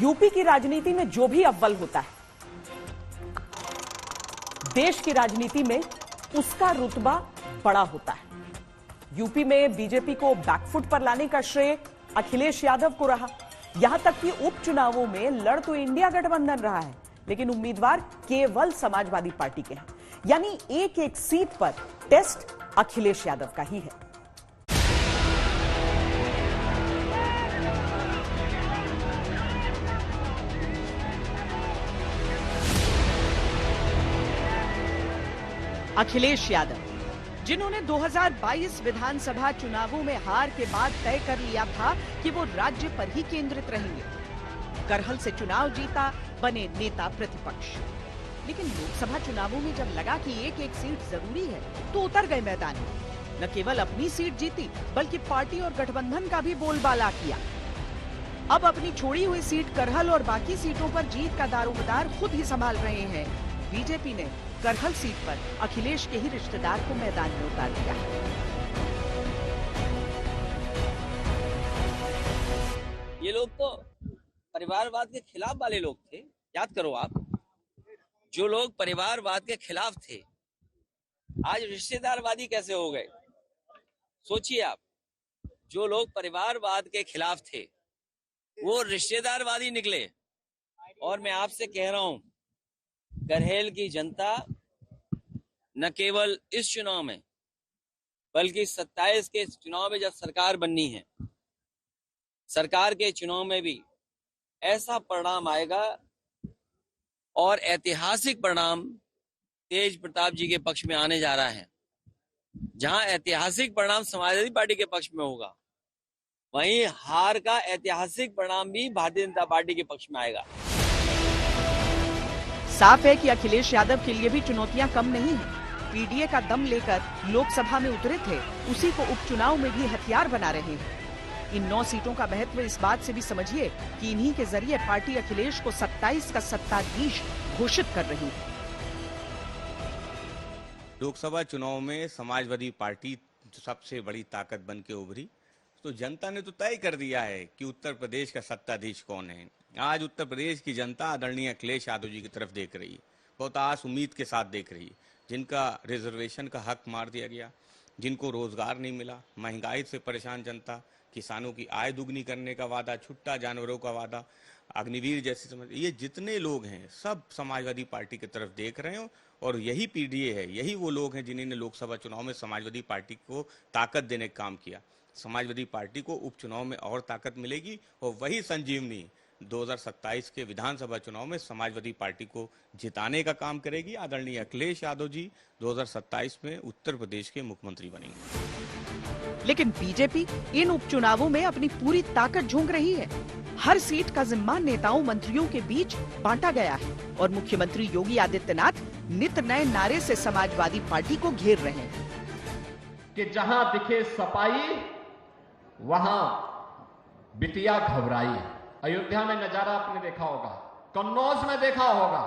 UP की राजनीति में जो भी अव्वल होता है, देश की राजनीति में उसका रुतबा बड़ा होता है। यूपी में बीजेपी को बैकफुट पर लाने का श्रेय अखिलेश यादव को रहा। यहां तक कि उपचुनावों में लड़ तो इंडिया गठबंधन रहा है, लेकिन उम्मीदवार केवल समाजवादी पार्टी के हैं। यानी एक एक सीट पर टेस्ट अखिलेश यादव का ही है। अखिलेश यादव, जिन्होंने 2022 विधानसभा चुनावों में हार के बाद तय कर लिया था कि वो राज्य पर ही केंद्रित रहेंगे। करहल से चुनाव जीता, बने नेता प्रतिपक्ष। लेकिन लोकसभा चुनावों में जब लगा कि एक एक सीट जरूरी है, तो उतर गए मैदान में। न केवल अपनी सीट जीती, बल्कि पार्टी और गठबंधन का भी बोलबाला किया। अब अपनी छोड़ी हुई सीट करहल और बाकी सीटों पर जीत का दारोमदार खुद ही संभाल रहे हैं। बीजेपी ने करहल सीट पर अखिलेश के ही रिश्तेदार को मैदान में उतार दिया। ये लोग तो परिवारवाद के खिलाफ वाले लोग थे। याद करो आप, जो लोग परिवारवाद के खिलाफ थे, आज रिश्तेदारवादी कैसे हो गए? सोचिए आप, जो लोग परिवारवाद के खिलाफ थे, वो रिश्तेदारवादी निकले। और मैं आपसे कह रहा हूं, करहल की जनता न केवल इस चुनाव में, बल्कि 27 के चुनाव में जब सरकार बननी है, सरकार के चुनाव में भी ऐसा परिणाम आएगा और ऐतिहासिक परिणाम तेज प्रताप जी के पक्ष में आने जा रहा है। जहां ऐतिहासिक परिणाम समाजवादी पार्टी के पक्ष में होगा, वहीं हार का ऐतिहासिक परिणाम भी भारतीय जनता पार्टी के पक्ष में आएगा। साफ है कि अखिलेश यादव के लिए भी चुनौतियां कम नहीं हैं। पीडीए का दम लेकर लोकसभा में उतरे थे, उसी को उपचुनाव में भी हथियार बना रहे हैं। इन 9 सीटों का महत्व इस बात से भी समझिए कि इन्हीं के जरिए पार्टी अखिलेश को 27 का सत्ताधीश घोषित कर रही है। लोकसभा चुनाव में समाजवादी पार्टी सबसे बड़ी ताकत बन के उभरी, तो जनता ने तो तय कर दिया है कि उत्तर प्रदेश का सत्ताधीश कौन है। आज उत्तर प्रदेश की जनता आदरणीय अखिलेश यादव जी की तरफ देख रही है, बहुत आस उम्मीद के साथ देख रही है। जिनका रिजर्वेशन का हक मार दिया गया, जिनको रोजगार नहीं मिला, महंगाई से परेशान जनता, किसानों की आय दुगनी करने का वादा, छुट्टा जानवरों का वादा, अग्निवीर जैसी समझ, ये जितने लोग हैं सब समाजवादी पार्टी की तरफ देख रहे हैं। और यही पीडीए है, यही वो लोग हैं जिन्होंने लोकसभा चुनाव में समाजवादी पार्टी को ताकत देने का काम किया। समाजवादी पार्टी को उपचुनाव में और ताकत मिलेगी और वही संजीवनी 2027 के विधानसभा चुनाव में समाजवादी पार्टी को जिताने का काम करेगी। आदरणीय अखिलेश यादव जी 2027 में उत्तर प्रदेश के मुख्यमंत्री बनेंगे। लेकिन बीजेपी इन उपचुनावों में अपनी पूरी ताकत झोंक रही है। हर सीट का जिम्मा नेताओं मंत्रियों के बीच बांटा गया है और मुख्यमंत्री योगी आदित्यनाथ नित नए नारे से समाजवादी पार्टी को घेर रहे हैं कि जहां दिखे सपाई वहां बिटिया घबराई। अयोध्या में नजारा आपने देखा होगा, कन्नौज में देखा होगा।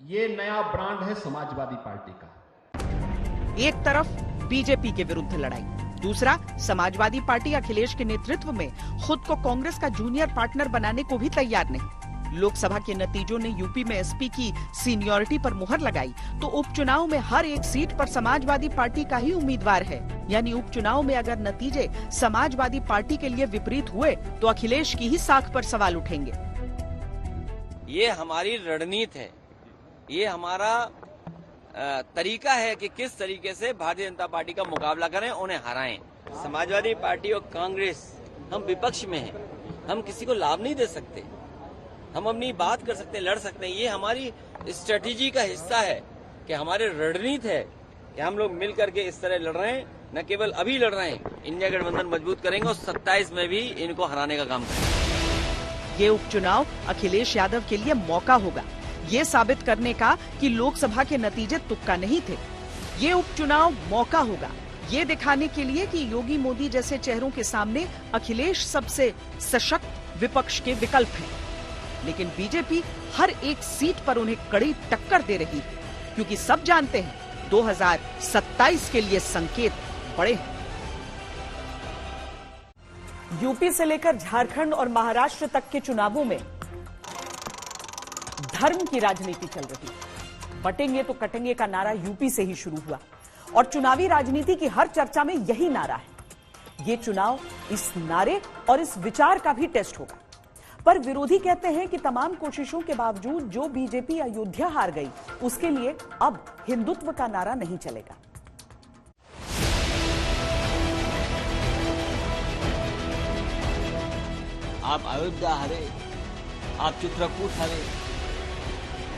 ये नया ब्रांड है समाजवादी पार्टी का। एक तरफ बीजेपी के विरुद्ध लड़ाई, दूसरा समाजवादी पार्टी अखिलेश के नेतृत्व में खुद को कांग्रेस का जूनियर पार्टनर बनाने को भी तैयार नहीं। लोकसभा के नतीजों ने यूपी में एसपी की सीनियरिटी पर मुहर लगाई, तो उपचुनाव में हर एक सीट पर समाजवादी पार्टी का ही उम्मीदवार है। यानी उपचुनाव में अगर नतीजे समाजवादी पार्टी के लिए विपरीत हुए, तो अखिलेश की ही साख पर सवाल उठेंगे। ये हमारी रणनीति है, ये हमारा तरीका है कि किस तरीके से भारतीय जनता पार्टी का मुकाबला करें, उन्हें हराएं। समाजवादी पार्टी और कांग्रेस, हम विपक्ष में हैं, हम किसी को लाभ नहीं दे सकते। हम अपनी बात कर सकते हैं, लड़ सकते हैं। ये हमारी स्ट्रेटेजी का हिस्सा है कि हमारे रणनीति है कि हम लोग मिल करके इस तरह लड़ रहे हैं। न केवल अभी लड़ रहे हैं, इंडिया गठबंधन मजबूत करेंगे और 27 में भी इनको हराने का काम करेंगे। ये उपचुनाव अखिलेश यादव के लिए मौका होगा ये साबित करने का कि लोकसभा के नतीजे तुक्का नहीं थे। ये उपचुनाव मौका होगा ये दिखाने के लिए कि योगी मोदी जैसे चेहरों के सामने अखिलेश सबसे सशक्त विपक्ष के विकल्प हैं। लेकिन बीजेपी हर एक सीट पर उन्हें कड़ी टक्कर दे रही है, क्योंकि सब जानते हैं 2027 के लिए संकेत बड़े हैं। यूपी से लेकर झारखंड और महाराष्ट्र तक के चुनावों में धर्म की राजनीति चल रही है। बटेंगे तो कटेंगे का नारा यूपी से ही शुरू हुआ और चुनावी राजनीति की हर चर्चा में यही नारा है। ये चुनाव इस नारे और इस विचार का भी टेस्ट होगा। पर विरोधी कहते हैं कि तमाम कोशिशों के बावजूद जो बीजेपी अयोध्या हार गई, उसके लिए अब हिंदुत्व का नारा नहीं चलेगा। आप अयोध्या हारे, आप चित्रकूट हारे,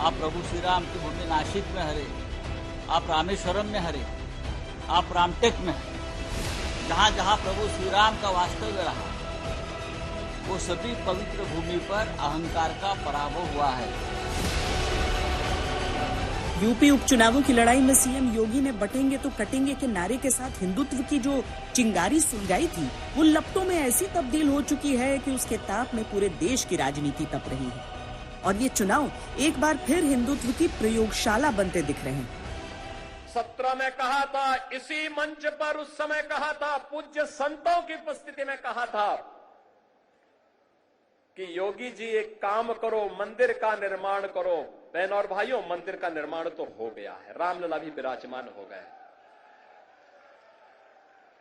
आप प्रभु श्री राम की भूमि नासिक में हारे, आप रामेश्वरम में हारे, आप रामटेक में हारे। जहाँ जहाँ प्रभु श्री राम का वास्तव्य रहा, वो सभी पवित्र भूमि पर अहंकार का पराभव हुआ है। यूपी उपचुनावों की लड़ाई में सीएम योगी ने बटेंगे तो कटेंगे के नारे के साथ हिंदुत्व की जो चिंगारी सुलगाई थी, वो लपटों में ऐसी तब्दील हो चुकी है कि उसके ताप में पूरे देश की राजनीति तप रही है। और ये चुनाव एक बार फिर हिंदुत्व की प्रयोगशाला बनते दिख रहे हैं। 17 में कहा था, इसी मंच पर उस समय कहा था, पूज्य संतों की उपस्थिति में कहा था कि योगी जी एक काम करो, मंदिर का निर्माण करो। बहनों और भाइयों, मंदिर का निर्माण तो हो गया है, रामलला भी विराजमान हो गए।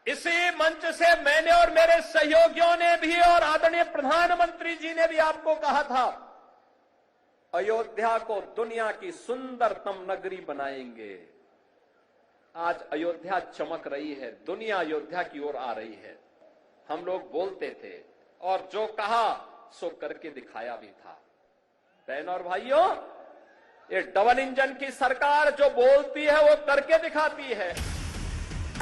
इसी मंच से मैंने और मेरे सहयोगियों ने भी और आदरणीय प्रधानमंत्री जी ने भी आपको कहा था, अयोध्या को दुनिया की सुंदरतम नगरी बनाएंगे। आज अयोध्या चमक रही है, दुनिया अयोध्या की ओर आ रही है। हम लोग बोलते थे और जो कहा सो करके दिखाया भी था। बहनों और भाइयों, ये डबल इंजन की सरकार जो बोलती है वो करके दिखाती है।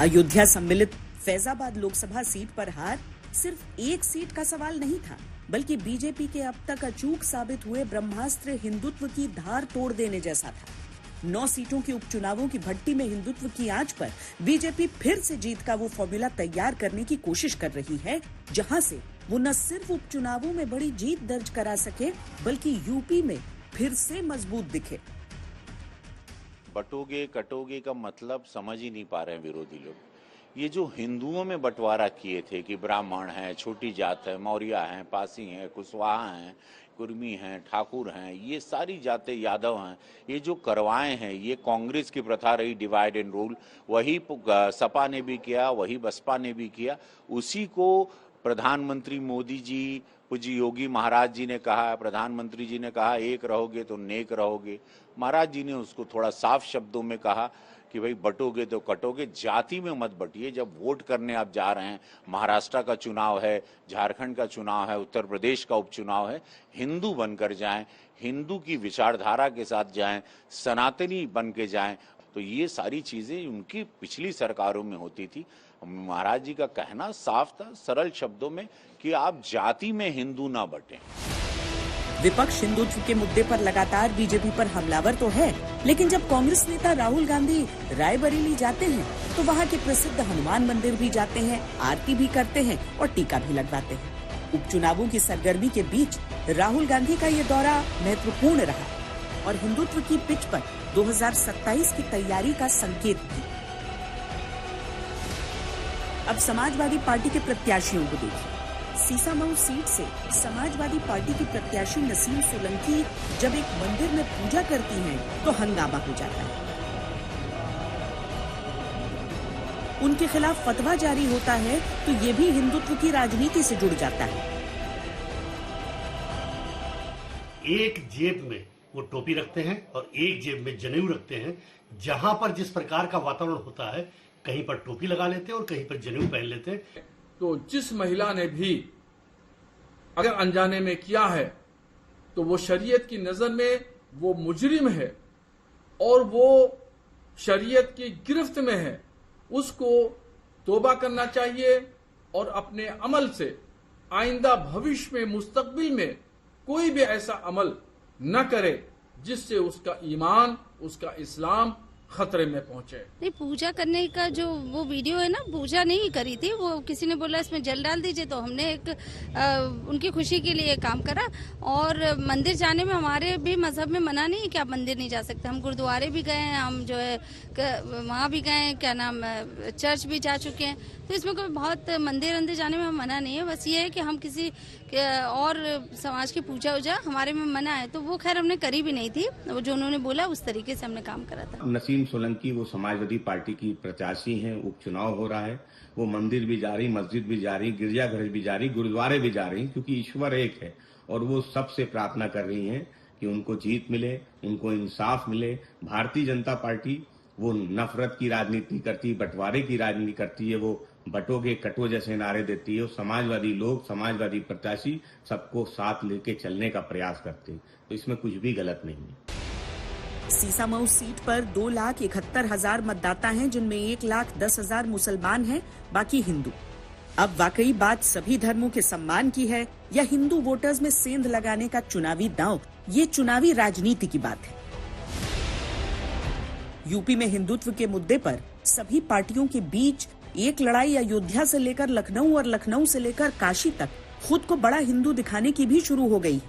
अयोध्या सम्मिलित फैजाबाद लोकसभा सीट पर हार सिर्फ एक सीट का सवाल नहीं था, बल्कि बीजेपी के अब तक अचूक साबित हुए ब्रह्मास्त्र हिंदुत्व की धार तोड़ देने जैसा था। 9 सीटों के उपचुनावों की भट्टी में हिंदुत्व की आंच पर बीजेपी फिर से जीत का वो फॉर्मूला तैयार करने की कोशिश कर रही है, जहां से वो न सिर्फ उपचुनावों में बड़ी जीत दर्ज करा सके, बल्कि यूपी में फिर से मजबूत दिखे। बटोगे कटोगे का मतलब समझ ही नहीं पा रहे हैं विरोधी लोग। ये जो हिंदुओं में बंटवारा किए थे कि ब्राह्मण हैं, छोटी जात है, मौर्य हैं, पासी हैं, कुशवाहा हैं, कुर्मी हैं, ठाकुर हैं, ये सारी जातें यादव हैं, ये जो करवाए हैं, ये कांग्रेस की प्रथा रही, डिवाइड एंड रूल। वही सपा ने भी किया, वही बसपा ने भी किया। उसी को प्रधानमंत्री मोदी जी, पूज्य योगी महाराज जी ने कहा, प्रधानमंत्री जी ने कहा, एक रहोगे तो नेक रहोगे। महाराज जी ने उसको थोड़ा साफ शब्दों में कहा कि भाई बटोगे तो कटोगे, जाति में मत बटिए। जब वोट करने आप जा रहे हैं, महाराष्ट्र का चुनाव है, झारखंड का चुनाव है, उत्तर प्रदेश का उपचुनाव है, हिंदू बनकर जाएं, हिंदू की विचारधारा के साथ जाएं, सनातनी बन के जाएं। तो ये सारी चीजें उनकी पिछली सरकारों में होती थी। महाराज जी का कहना साफ था, सरल शब्दों में, कि आप जाति में हिंदू ना बटें। विपक्ष हिंदुत्व के मुद्दे पर लगातार बीजेपी पर हमलावर तो है, लेकिन जब कांग्रेस नेता राहुल गांधी रायबरेली जाते हैं तो वहां के प्रसिद्ध हनुमान मंदिर भी जाते हैं, आरती भी करते हैं और टीका भी लगवाते हैं। उपचुनावों की सरगर्मी के बीच राहुल गांधी का ये दौरा महत्वपूर्ण रहा और हिंदुत्व की पिच पर 2027 की तैयारी का संकेत भी। अब समाजवादी पार्टी के प्रत्याशियों को देखिए। सीसामऊ सीट से समाजवादी पार्टी की प्रत्याशी नसीम सोलंकी जब एक मंदिर में पूजा करती हैं तो हंगामा हो जाता है। उनके खिलाफ फतवा जारी होता है तो ये भी हिंदुत्व की राजनीति से जुड़ जाता है। एक जेब में वो टोपी रखते हैं और एक जेब में जनेऊ रखते हैं। जहां पर जिस प्रकार का वातावरण होता है, कहीं पर टोपी लगा लेते हैं और कहीं पर जनेऊ पहन लेते हैं। तो जिस महिला ने भी अगर अनजाने में किया है तो वो शरीयत की नजर में वो मुजरिम है और वो शरीयत की गिरफ्त में है। उसको तौबा करना चाहिए और अपने अमल से आइंदा भविष्य में, मुस्तकबिल में कोई भी ऐसा अमल न करे जिससे उसका ईमान, उसका इस्लाम खतरे में पहुंचे। नहीं, पूजा करने का जो वो वीडियो है ना, पूजा नहीं करी थी वो, किसी ने बोला इसमें जल डाल दीजिए, तो हमने एक उनकी खुशी के लिए काम करा। और मंदिर जाने में हमारे भी मजहब में मना नहीं है कि आप मंदिर नहीं जा सकते। हम गुरुद्वारे भी गए हैं, हम जो है वहाँ भी गए, क्या नाम, चर्च भी जा चुके हैं। तो इसमें कोई बहुत मंदिर जाने में हम मना नहीं है। बस ये है कि हम किसी और समाज की पूजा उजा हमारे में मना है, तो वो खैर हमने करी भी नहीं थी। वो जो उन्होंने बोला उस तरीके से हमने काम करा था। नसीम सोलंकी वो समाजवादी पार्टी की प्रत्याशी हैं, उपचुनाव हो रहा है, वो मंदिर भी जा रही, मस्जिद भी जा रही, गिरजाघर भी जा रही, गुरुद्वारे भी जा रही, क्योंकि ईश्वर एक है। और वो सबसे प्रार्थना कर रही हैं कि उनको जीत मिले, उनको इंसाफ मिले। भारतीय जनता पार्टी वो नफरत की राजनीति करती, बंटवारे की राजनीति करती है, वो बटोगे कटो जैसे नारे देती है। समाजवादी लोग, समाजवादी प्रत्याशी सबको साथ लेके चलने का प्रयास करते हैं, तो इसमें कुछ भी गलत नहीं है। सीसामऊ सीट पर 2,71,000 मतदाता हैं, जिनमें 1,10,000 मुसलमान हैं, बाकी हिंदू। अब वाकई बात सभी धर्मों के सम्मान की है या हिंदू वोटर्स में सेंध लगाने का चुनावी दांव? ये चुनावी राजनीति की बात है। यूपी में हिंदुत्व के मुद्दे पर सभी पार्टियों के बीच एक लड़ाई अयोध्या से लेकर लखनऊ और लखनऊ से लेकर काशी तक खुद को बड़ा हिंदू दिखाने की भी शुरू हो गई।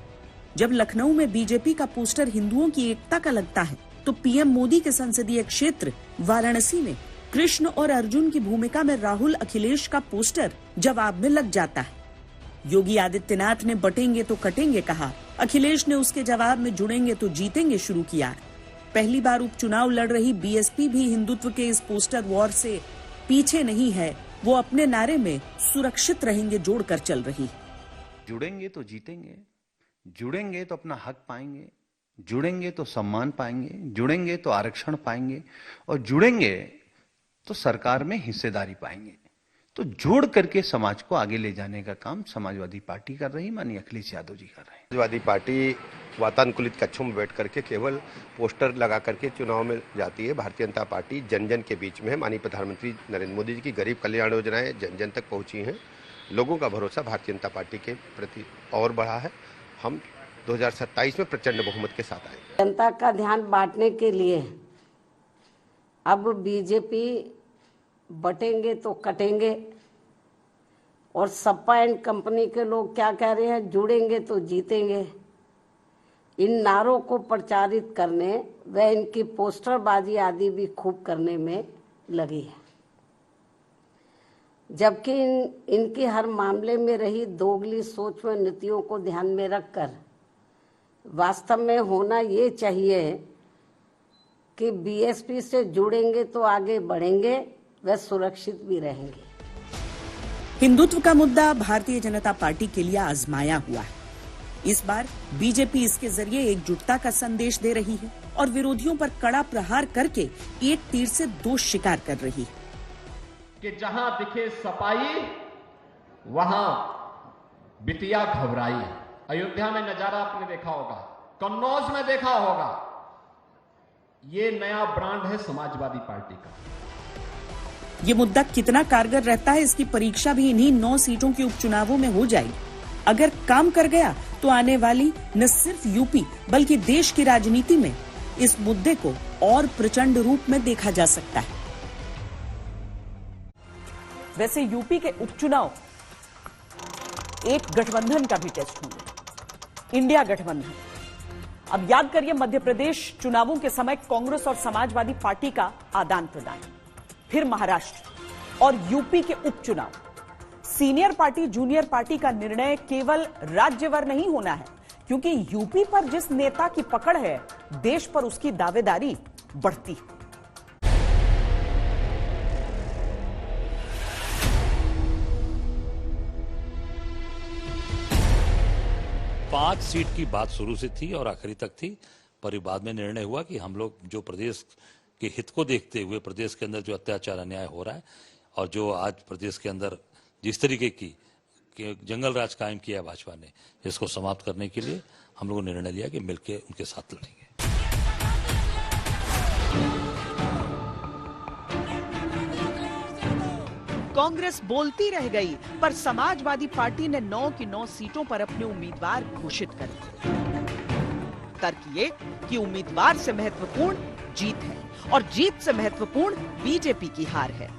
जब लखनऊ में बीजेपी का पोस्टर हिंदुओं की एकता का लगता है, तो पीएम मोदी के संसदीय क्षेत्र वाराणसी में कृष्ण और अर्जुन की भूमिका में राहुल अखिलेश का पोस्टर जवाब में लग जाता है। योगी आदित्यनाथ ने बटेंगे तो कटेंगे कहा, अखिलेश ने उसके जवाब में जुड़ेंगे तो जीतेंगे शुरू किया। पहली बार उपचुनाव लड़ रही बीएसपी भी हिंदुत्व के इस पोस्टर वॉर से पीछे नहीं है। वो अपने नारे में सुरक्षित रहेंगे जोड़कर चल रही। जुड़ेंगे तो जीतेंगे, जुड़ेंगे तो अपना हक पाएंगे, जुड़ेंगे तो सम्मान पाएंगे, जुड़ेंगे तो आरक्षण पाएंगे, और जुड़ेंगे तो सरकार में हिस्सेदारी पाएंगे। तो जोड़ करके समाज को आगे ले जाने का काम समाजवादी पार्टी कर रही, माननीय अखिलेश यादव जी कर रहे हैं। समाजवादी पार्टी वातानुकूलित कक्षों में बैठ करके केवल पोस्टर लगा करके चुनाव में जाती है। भारतीय जनता पार्टी जन जन के बीच में है। माननीय प्रधानमंत्री नरेंद्र मोदी जी की गरीब कल्याण योजनाएं जन जन तक पहुंची हैं। लोगों का भरोसा भारतीय जनता पार्टी के प्रति और बढ़ा है। हम 2027 में प्रचंड बहुमत के साथ आए। जनता का ध्यान बांटने के लिए अब बीजेपी बटेंगे तो कटेंगे, और सपा एंड कंपनी के लोग क्या कह रहे हैं, जुड़ेंगे तो जीतेंगे। इन नारों को प्रचारित करने व इनकी पोस्टरबाजी आदि भी खूब करने में लगी है, जबकि इनकी हर मामले में रही दोगली सोच व नीतियों को ध्यान में रखकर वास्तव में होना ये चाहिए कि बीएसपी से जुड़ेंगे तो आगे बढ़ेंगे व सुरक्षित भी रहेंगे। हिंदुत्व का मुद्दा भारतीय जनता पार्टी के लिए आजमाया हुआ है। इस बार बीजेपी इसके जरिए एकजुटता का संदेश दे रही है और विरोधियों पर कड़ा प्रहार करके एक तीर से दो शिकार कर रही है कि जहां दिखे सपाई वहां बिटिया घबराई। अयोध्या में नजारा आपने देखा होगा, कन्नौज में देखा होगा। ये नया ब्रांड है समाजवादी पार्टी का। ये मुद्दा कितना कारगर रहता है, इसकी परीक्षा भी इन्हीं 9 सीटों के उपचुनावों में हो जाएगी। अगर काम कर गया तो आने वाली न सिर्फ यूपी बल्कि देश की राजनीति में इस मुद्दे को और प्रचंड रूप में देखा जा सकता है। वैसे यूपी के उपचुनाव एक गठबंधन का भी टेस्ट होंगे, इंडिया गठबंधन। अब याद करिए, मध्य प्रदेश चुनावों के समय कांग्रेस और समाजवादी पार्टी का आदान प्रदान, फिर महाराष्ट्र और यूपी के उपचुनाव। सीनियर पार्टी जूनियर पार्टी का निर्णय केवल राज्यवर नहीं होना है, क्योंकि यूपी पर जिस नेता की पकड़ है, देश पर उसकी दावेदारी बढ़ती है। 5 सीट की बात शुरू से थी और आखिरी तक थी, पर बाद में निर्णय हुआ कि हम लोग जो प्रदेश के हित को देखते हुए, प्रदेश के अंदर जो अत्याचार अन्याय हो रहा है और जो आज प्रदेश के अंदर जिस तरीके की जंगल राज कायम किया भाजपा ने, इसको समाप्त करने के लिए हम लोगों ने निर्णय लिया कि मिलकर उनके साथ लड़ेंगे। कांग्रेस बोलती रह गई, पर समाजवादी पार्टी ने 9 की 9 सीटों पर अपने उम्मीदवार घोषित कर दिए। तर्क ये कि उम्मीदवार से महत्वपूर्ण जीत है और जीत से महत्वपूर्ण बीजेपी की हार है।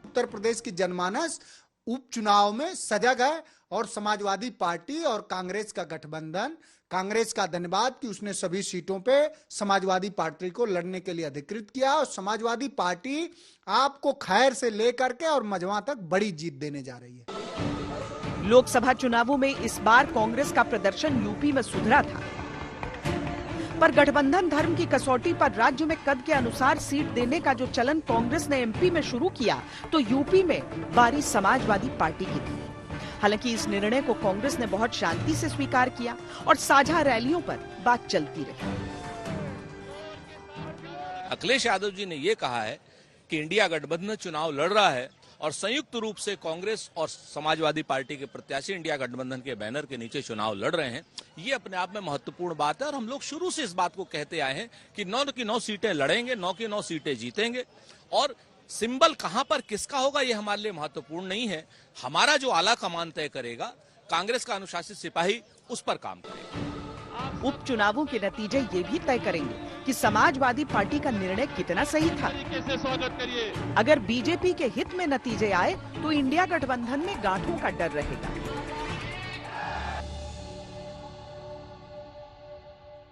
उत्तर प्रदेश की जनमानस उपचुनाव में सजग है और समाजवादी पार्टी और कांग्रेस का गठबंधन, कांग्रेस का धन्यवाद कि उसने सभी सीटों पे समाजवादी पार्टी को लड़ने के लिए अधिकृत किया और समाजवादी पार्टी आपको खैर से लेकर के और मझवा तक बड़ी जीत देने जा रही है। लोकसभा चुनावों में इस बार कांग्रेस का प्रदर्शन यूपी में सुधरा था, पर गठबंधन धर्म की कसौटी पर राज्य में कद के अनुसार सीट देने का जो चलन कांग्रेस ने एमपी में शुरू किया तो यूपी में बारी समाजवादी पार्टी की थी। हालांकि इस निर्णय को कांग्रेस ने बहुत शांति से स्वीकार किया और साझा रैलियों पर बात चलती रही। अखिलेश यादव जी ने ये कहा है कि इंडिया गठबंधन चुनाव लड़ रहा है और संयुक्त रूप से कांग्रेस और समाजवादी पार्टी के प्रत्याशी इंडिया गठबंधन के बैनर के नीचे चुनाव लड़ रहे हैं। ये अपने आप में महत्वपूर्ण बात है और हम लोग शुरू से इस बात को कहते आए हैं कि 9 की 9 सीटें लड़ेंगे, 9 की 9 सीटें जीतेंगे और सिंबल कहां पर किसका होगा ये हमारे लिए महत्वपूर्ण नहीं है। हमारा जो आला कमान तय करेगा, कांग्रेस का अनुशासित सिपाही उस पर काम करेगा। उपचुनावों के नतीजे ये भी तय करेंगे कि समाजवादी पार्टी का निर्णय कितना सही था। अगर बीजेपी के हित में नतीजे आए तो इंडिया गठबंधन में गांठों का डर रहेगा।